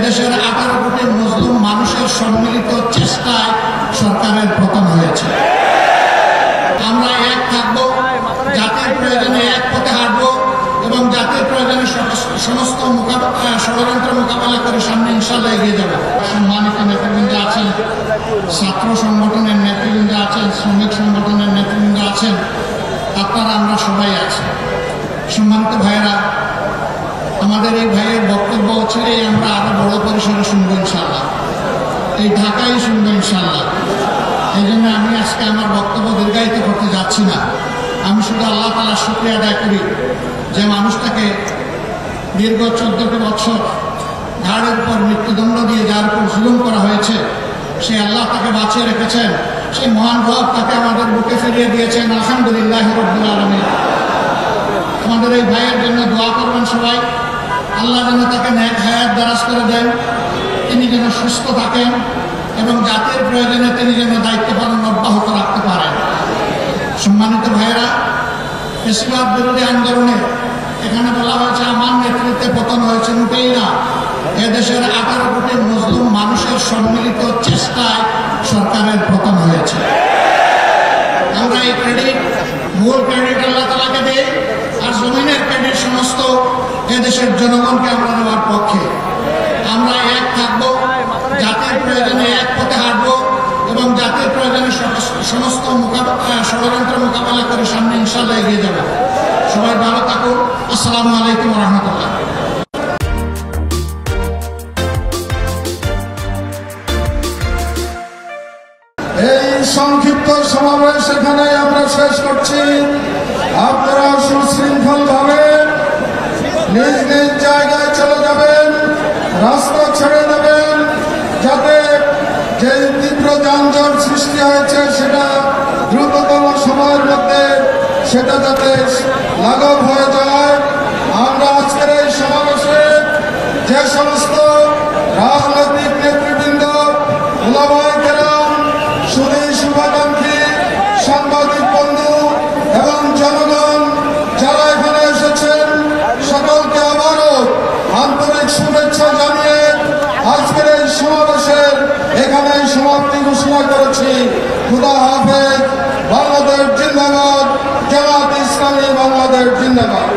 এদেশের 18 কোটি মুসলিম মানুষের সম্মিলিত চেষ্টায় সরকারের পতন হয়েছে। আমরা এক থাকবো, জাতির প্রয়োজনে এক পথে হাঁটবো এবং জাতির প্রয়োজনে সমস্ত ষড়যন্ত্র মোকাবেলা করে সামনে ইনশাল্লাহ এগিয়ে যাবো। সম্মানিত নেতৃবৃন্দ আছেন, ছাত্র সংগঠনের নেতৃবৃন্দ আছেন, শ্রমিক সংগঠনের নেতৃবৃন্দ আছেন, আপনারা আমরা সবাই আছি। সম্মানিত ভাইয়েরা, আমাদের এই ভাইয়ের বক্তব্য হচ্ছে আমরা আরো বড় পরিসরে শুনবো ইনশাল্লাহ, এই ঢাকায় শুনবো ইনশাল্লাহ। এই জন্য আমি আজকে আমার বক্তব্য দীর্ঘায়িত করতে যাচ্ছি না। আমি শুধু আল্লাহ তাআলার শুকরিয়া আদায় করি যে মানুষটাকে দীর্ঘ 14টি বছর ঘাড়ের উপর মৃত্যুদণ্ড দিয়ে যার উপর জুলুম করা হয়েছে, সে আল্লাহ তাকে বাঁচিয়ে রেখেছেন, সেই মহান রব তাকে আমাদের বুকে ফিরিয়ে দিয়েছেন। আলহামদুলিল্লাহ রাব্বিল আলামিন। আমাদের এই ভাইয়ের জন্য দোয়া করবেন সবাই, আল্লাহ যেন তাকে নেক হায়াত দারাজ করে দেন, তিনি যেন সুস্থ থাকেন এবং জাতির প্রয়োজনে তিনি যেন দায়িত্ব পালন অব্যাহত রাখতে পারেন। সম্মানিত ভাইয়েরা, ফ্যাসিবাদ বিরোধী আন্দোলনে এখানে বলা হয়েছে আমার নেতৃত্বে পতন হয়েছে, মোটেই না। এদেশের 18 কোটি মুসলিম মানুষের সম্মিলিত চেষ্টায় সরকারের পতন হয়েছে। আমরা এই ক্রেডিট, মূল ক্রেডিট আল্লাহ তাআলাকে দিই, আর জমিনের ক্রেডিট সমস্ত এদেশের জনগণকে আমরা দেওয়ার পক্ষে। আমরা এক থাকবো, জাতির প্রয়োজনে এক পথে হাঁটবো এবং জাতির প্রয়োজনে সমস্ত ষড়যন্ত্র মোকাবেলা করে সামনে ইনশাল্লাহ এগিয়ে যাবো। সবাই ভালো থাকুন। আসসালামু আলাইকুম ওয়া রাহমাতুল্লাহ। এই সংক্ষিপ্ত সমাবেশ এখানে আমরা শেষ করছি। আপনারা সুশৃঙ্খল ভাবে নিজ নিজ জায়গায় চলে যাবেন, রাস্তা ছেড়ে দেবেন, যাতে যে তীব্র যানজট সৃষ্টি হয়েছে সেটা দ্রুততম সময়ের মধ্যে সেটা যাতে লাঘব হয়ে যায়। আমরা আজকের এই সমাবেশে যে সমস্ত রাজনৈতিক নেতৃবৃন্দ, ওলামায়ে কেরাম, সুধী শুভাকাঙ্ক্ষী, সাংবাদিক বন্ধু এবং জনগণ যারা এখানে এসেছেন, সকলকে আবারও আন্তরিক শুভেচ্ছা জানিয়ে আজকের এই সমাবেশের এখানে সমাপ্তি ঘোষণা করেছি। খুদা হাফেজ। বাংলাদেশ জিন্দাবাদ। জামাত ইসলামী বাংলাদেশ জিন্দাবাদ।